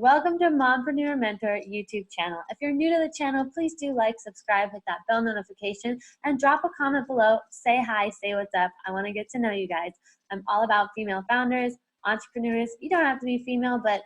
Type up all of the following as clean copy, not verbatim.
Welcome to Mompreneur Mentor YouTube channel. If you're new to the channel, please do like, subscribe, hit that bell notification, and drop a comment below. Say hi, say what's up. I want to get to know you guys. I'm all about female founders, entrepreneurs. You don't have to be female, but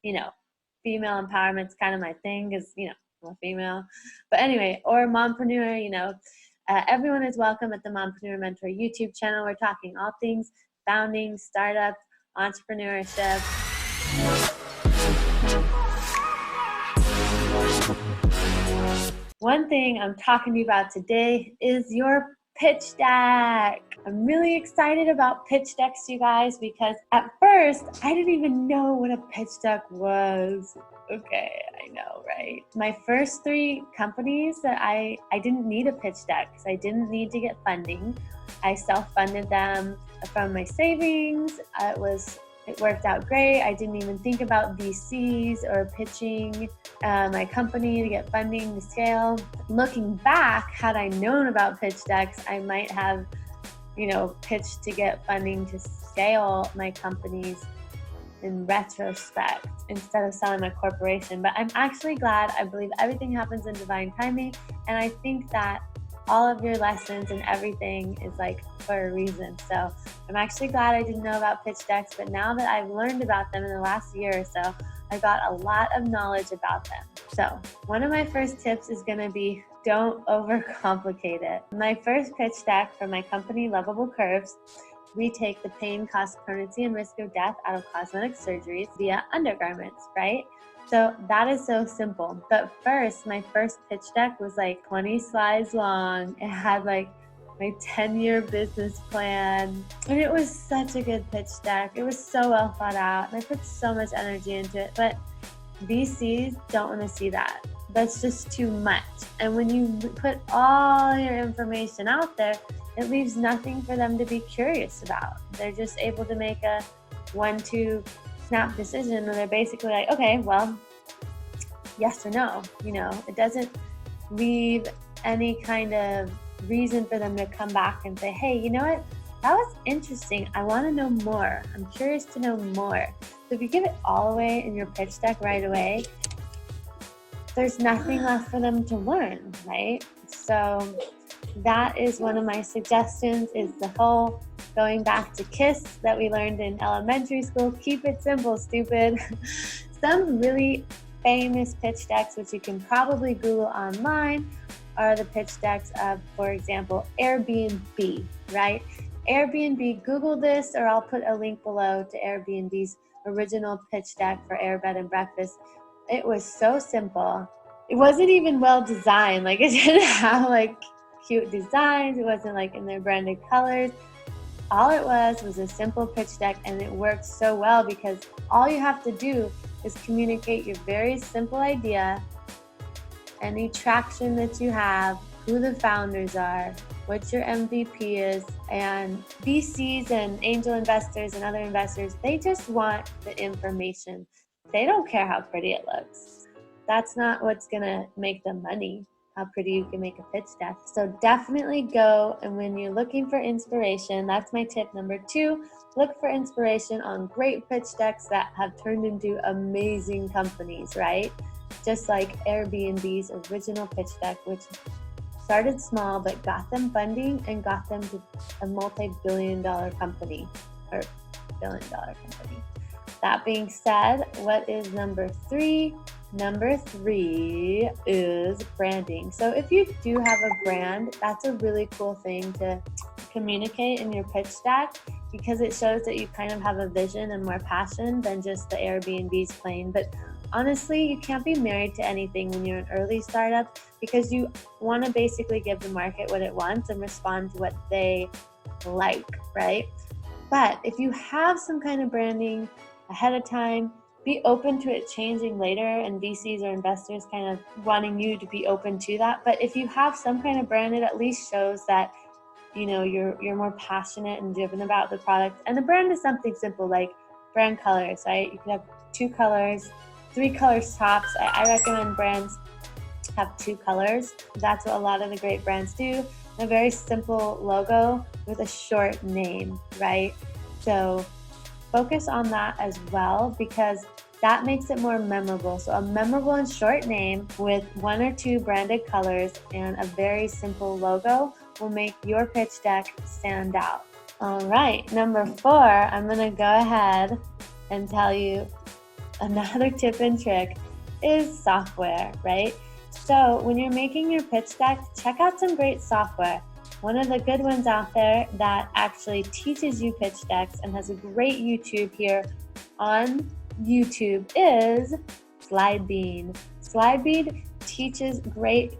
female empowerment's kind of my thing because, I'm a female. But anyway, or mompreneur, everyone is welcome at the Mompreneur Mentor YouTube channel. We're talking all things founding, startups, entrepreneurship. One thing I'm talking to you about today is your pitch deck. I'm really excited about pitch decks, you guys, because at first I didn't even know what a pitch deck was. Okay, I know, right? My first 3 companies that I didn't need a pitch deck because I didn't need to get funding. I self-funded them from my savings. It worked out great. I didn't even think about VCs or pitching my company to get funding to scale. Looking back, had I known about pitch decks, I might have, pitched to get funding to scale my companies in retrospect instead of selling my corporation. But I'm actually glad. I believe everything happens in divine timing. And I think that all of your lessons and everything is for a reason. So I'm actually glad I didn't know about pitch decks, but now that I've learned about them in the last year or so, I got a lot of knowledge about them. So one of my first tips is going to be don't overcomplicate it. My first pitch deck for my company, Lovable Curves, we take the pain, cost, permanency, and risk of death out of cosmetic surgeries via undergarments, right? So that is so simple. But first, my first pitch deck was 20 slides long. It had my 10-year business plan. And it was such a good pitch deck. It was so well thought out. And I put so much energy into it. But VCs don't want to see that. That's just too much. And when you put all your information out there, it leaves nothing for them to be curious about. They're just able to make a 1-2 snap decision, and they're basically okay, well, yes or no. It doesn't leave any kind of reason for them to come back and say, hey, you know what? That was interesting. I want to know more. I'm curious to know more. So if you give it all away in your pitch deck right away, there's nothing left for them to learn, right? So that is one of my suggestions, is the whole going back to KISS that we learned in elementary school. Keep it simple, stupid. Some really famous pitch decks, which you can probably Google online, are the pitch decks of, for example, Airbnb, right? Airbnb, Google this, or I'll put a link below to Airbnb's original pitch deck for Air Bed and Breakfast. It was so simple. It wasn't even well designed. It didn't have cute designs. It wasn't in their branded colors. All it was a simple pitch deck, and it worked so well because all you have to do is communicate your very simple idea, any traction that you have, who the founders are, what your MVP is, and VCs and angel investors and other investors, they just want the information. They don't care how pretty it looks. That's not what's gonna make them money, how pretty you can make a pitch deck. So definitely go, and when you're looking for inspiration, that's my tip number 2, look for inspiration on great pitch decks that have turned into amazing companies, right? Just like Airbnb's original pitch deck, which started small but got them funding and got them to a multi-billion-dollar company, or billion-dollar company. That being said, what is number 3? Number 3 is branding. So if you do have a brand, that's a really cool thing to communicate in your pitch deck, because it shows that you kind of have a vision and more passion than just the Airbnb's plain. But honestly, you can't be married to anything when you're an early startup, because you want to basically give the market what it wants and respond to what they like, right? But if you have some kind of branding ahead of time, be open to it changing later, and VCs or investors kind of wanting you to be open to that. But if you have some kind of brand, it at least shows that you're more passionate and driven about the product. And the brand is something simple like brand colors, right? You can have 2 colors, 3 colors tops. I recommend brands have 2 colors. That's what a lot of the great brands do. And a very simple logo with a short name, right? So focus on that as well, because That makes it more memorable. So a memorable and short name with 1 or 2 branded colors and a very simple logo will make your pitch deck stand out. All right, number 4, I'm gonna go ahead and tell you another tip and trick is software, right? So when you're making your pitch deck, check out some great software. One of the good ones out there that actually teaches you pitch decks and has a great YouTube here on YouTube is Slidebean. Slidebean teaches great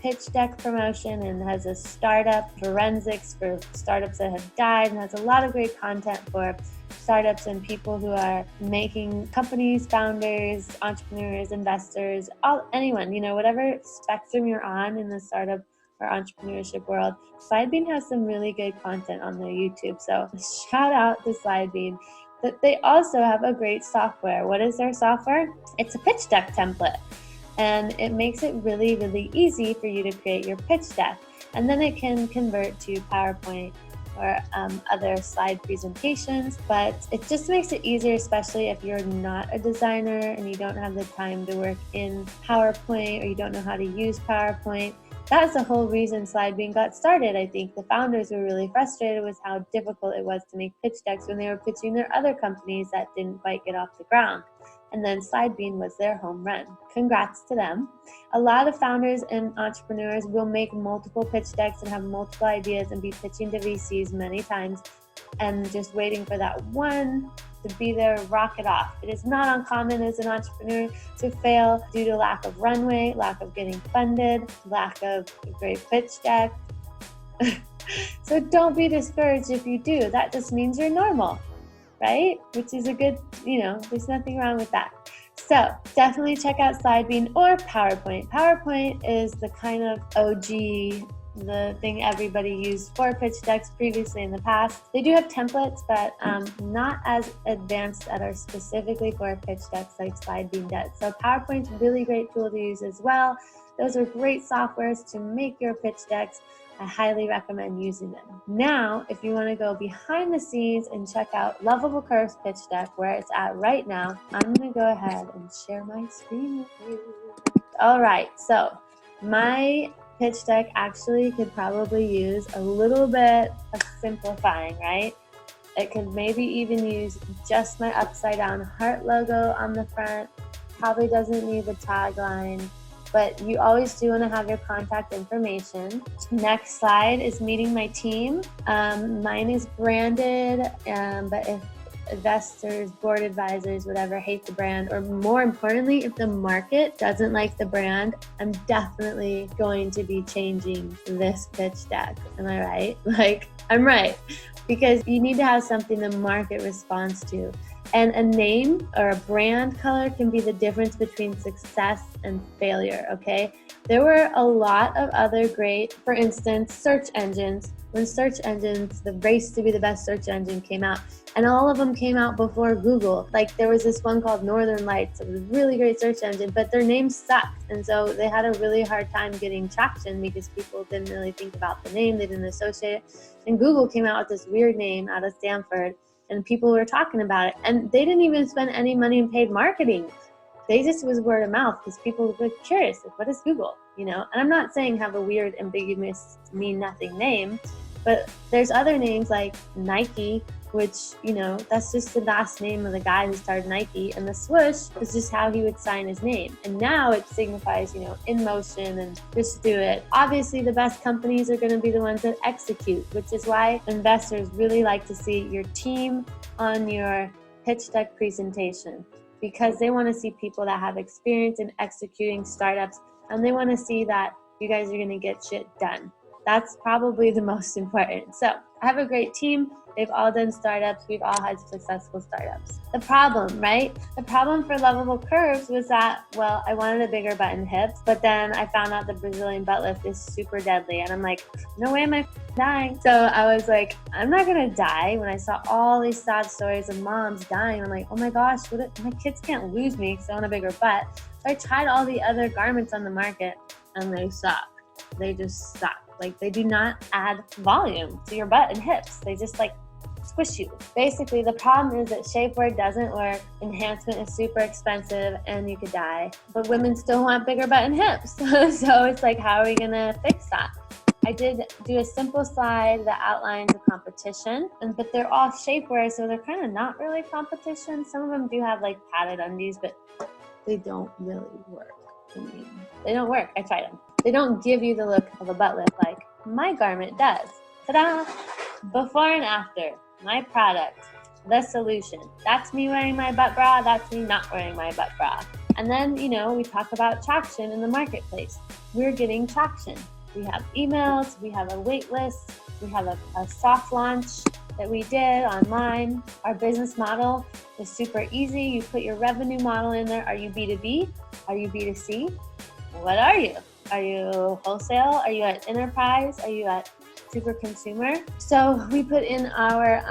pitch deck promotion and has a startup forensics for startups that have died, and has a lot of great content for startups and people who are making companies, founders, entrepreneurs, investors, anyone, whatever spectrum you're on in the startup or entrepreneurship world. Slidebean has some really good content on their YouTube, so shout out to Slidebean. But they also have a great software. What is their software? It's a pitch deck template, and it makes it really, really easy for you to create your pitch deck, and then it can convert to PowerPoint or other slide presentations, but it just makes it easier, especially if you're not a designer and you don't have the time to work in PowerPoint or you don't know how to use PowerPoint. That's the whole reason Slidebean got started. I think the founders were really frustrated with how difficult it was to make pitch decks when they were pitching their other companies that didn't quite get off the ground. And then Slidebean was their home run. Congrats to them. A lot of founders and entrepreneurs will make multiple pitch decks and have multiple ideas and be pitching to VCs many times and just waiting for that one to be there, rock it off. It is not uncommon as an entrepreneur to fail due to lack of runway, lack of getting funded, lack of a great pitch deck. So don't be discouraged if you do. That just means you're normal, right? Which is a good, there's nothing wrong with that. So definitely check out Slidebean or PowerPoint. PowerPoint is the kind of OG, the thing everybody used for pitch decks previously in the past. They do have templates, but not as advanced that are specifically for pitch decks like Slidebean does. So PowerPoint's a really great tool to use as well. Those are great softwares to make your pitch decks. I highly recommend using them. Now, if you want to go behind the scenes and check out Lovable Curves pitch deck, where it's at right now, I'm going to go ahead and share my screen with you. All right, so my pitch deck actually could probably use a little bit of simplifying, right? It could maybe even use just my upside down heart logo on the front. Probably doesn't need the tagline, but you always do want to have your contact information. Next slide is meeting my team. Mine is branded, but if investors, board advisors, whatever, hate the brand, or more importantly, if the market doesn't like the brand, I'm definitely going to be changing this pitch deck. Am I right? I'm right. Because you need to have something the market responds to. And a name or a brand color can be the difference between success and failure, okay? There were a lot of other great, for instance, search engines. When search engines, the race to be the best search engine came out, and all of them came out before Google. Like there was this one called Northern Lights. It was a really great search engine, but their names sucked. And so they had a really hard time getting traction because people didn't really think about the name. They didn't associate it. And Google came out with this weird name out of Stanford, and people were talking about it. And they didn't even spend any money in paid marketing. They just was word of mouth because people were curious, like, what is Google? And I'm not saying have a weird, ambiguous, mean nothing name, but there's other names like Nike, which, that's just the last name of the guy who started Nike, and the swoosh is just how he would sign his name. And now it signifies, in motion and just do it. Obviously, the best companies are going to be the ones that execute, which is why investors really like to see your team on your pitch deck presentation, because they want to see people that have experience in executing startups, and they want to see that you guys are going to get shit done. That's probably the most important. So I have a great team. They've all done startups. We've all had successful startups. The problem, right? The problem for Lovable Curves was that, well, I wanted a bigger butt and hips, but then I found out the Brazilian butt lift is super deadly. And I'm like, no way am I dying. So I was like, I'm not going to die. When I saw all these sad stories of moms dying, I'm like, oh my gosh, my kids can't lose me because I want a bigger butt. So I tried all the other garments on the market, and they suck. They just suck. Like, they do not add volume to your butt and hips. They just squish you. Basically, the problem is that shapewear doesn't work, enhancement is super expensive, and you could die. But women still want bigger butt and hips. So it's like, how are we gonna fix that? I did do a simple slide that outlines the competition, but they're all shapewear, so they're kind of not really competition. Some of them do have like padded undies, but they don't really work. I mean, they don't work. I tried them. They don't give you the look of a butt lift like my garment does. Ta-da! Before and after, my product, the solution. That's me wearing my butt bra. That's me not wearing my butt bra. And then, we talk about traction in the marketplace. We're getting traction. We have emails, we have a wait list, we have a soft launch that we did online. Our business model is super easy. You put your revenue model in there. Are you B2B? Are you B2C? What are you? Are you wholesale? Are you at enterprise? Are you at super consumer? So we put in our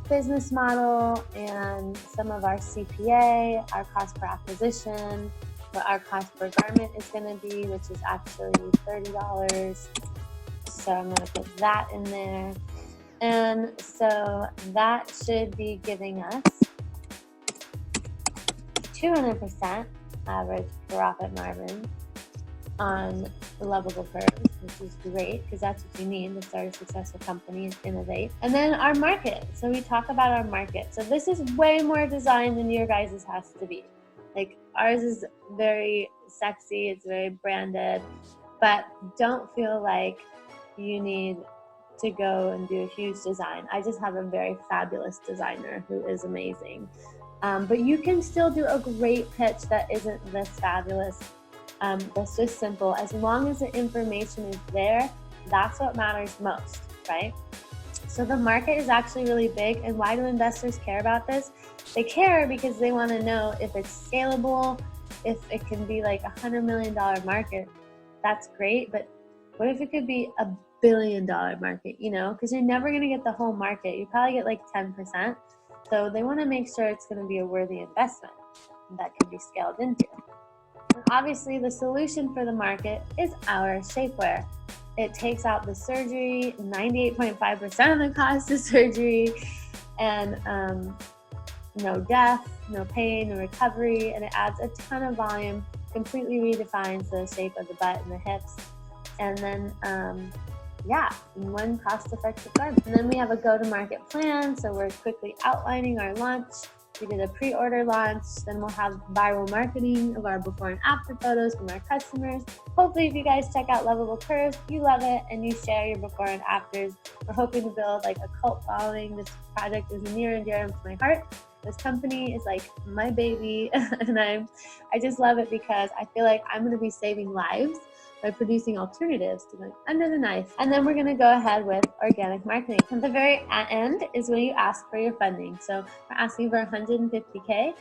business model and some of our CPA, our cost per acquisition, what our cost per garment is going to be, which is actually $30. So I'm going to put that in there. And so that should be giving us 200% average profit margin on lovable curves, which is great because that's what you need to start a successful company and innovate. And then our market. So we talk about our market. So this is way more designed than your guys' has to be. Like ours is very sexy, it's very branded, but don't feel like you need to go and do a huge design. I just have a very fabulous designer who is amazing. But you can still do a great pitch that isn't this fabulous. That's just simple. As long as the information is there, that's what matters most, right? So the market is actually really big. And why do investors care about this? They care because they want to know if it's scalable, if it can be like $100 million market. That's great. But what if it could be $1 billion market, because you're never going to get the whole market. You probably get like 10%. So they want to make sure it's going to be a worthy investment that can be scaled into. And obviously the solution for the market is our shapewear. It takes out the surgery, 98.5% of the cost of surgery, and no death, no pain, no recovery, and it adds a ton of volume, completely redefines the shape of the butt and the hips. And then, in one cost-effective garment. And then we have a go-to-market plan, so we're quickly outlining our launch. We did a pre-order launch, then we'll have viral marketing of our before and after photos from our customers. Hopefully, if you guys check out Lovable Curves, you love it, and you share your before and afters. We're hoping to build like a cult following. This project is near and dear to my heart. This company is like my baby, and I just love it because I feel like I'm going to be saving lives by producing alternatives to going under the knife. And then we're going to go ahead with organic marketing. At the very end is when you ask for your funding. So we're asking for $150K,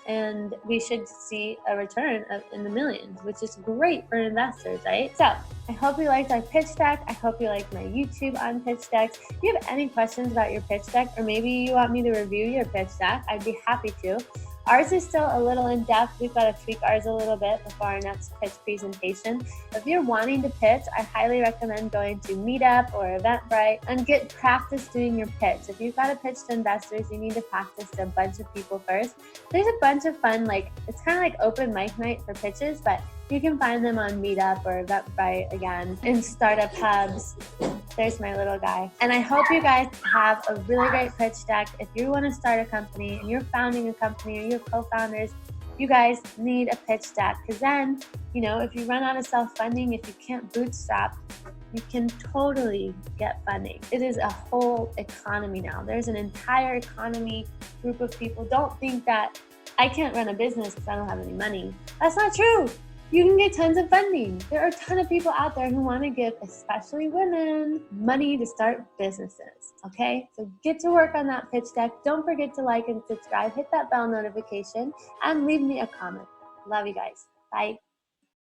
and we should see a return in the millions, which is great for investors, right? So I hope you liked our pitch deck. I hope you liked my YouTube on pitch decks. If you have any questions about your pitch deck, or maybe you want me to review your pitch deck, I'd be happy to. Ours is still a little in depth. We've got to tweak ours a little bit before our next pitch presentation. If you're wanting to pitch, I highly recommend going to Meetup or Eventbrite and get practice doing your pitch. If you've got to pitch to investors, you need to practice to a bunch of people first. There's a bunch of fun, it's kind of like open mic night for pitches, but you can find them on Meetup or Eventbrite again, in startup hubs. There's my little guy. And I hope you guys have a really great pitch deck. If you want to start a company and you're founding a company or you're co-founders, you guys need a pitch deck. Because then, if you run out of self-funding, if you can't bootstrap, you can totally get funding. It is a whole economy now. There's an entire economy, group of people. Don't think that I can't run a business because I don't have any money. That's not true. You can get tons of funding. There are a ton of people out there who want to give, especially women, money to start businesses, okay? So get to work on that pitch deck. Don't forget to like and subscribe. Hit that bell notification and leave me a comment. Love you guys. Bye.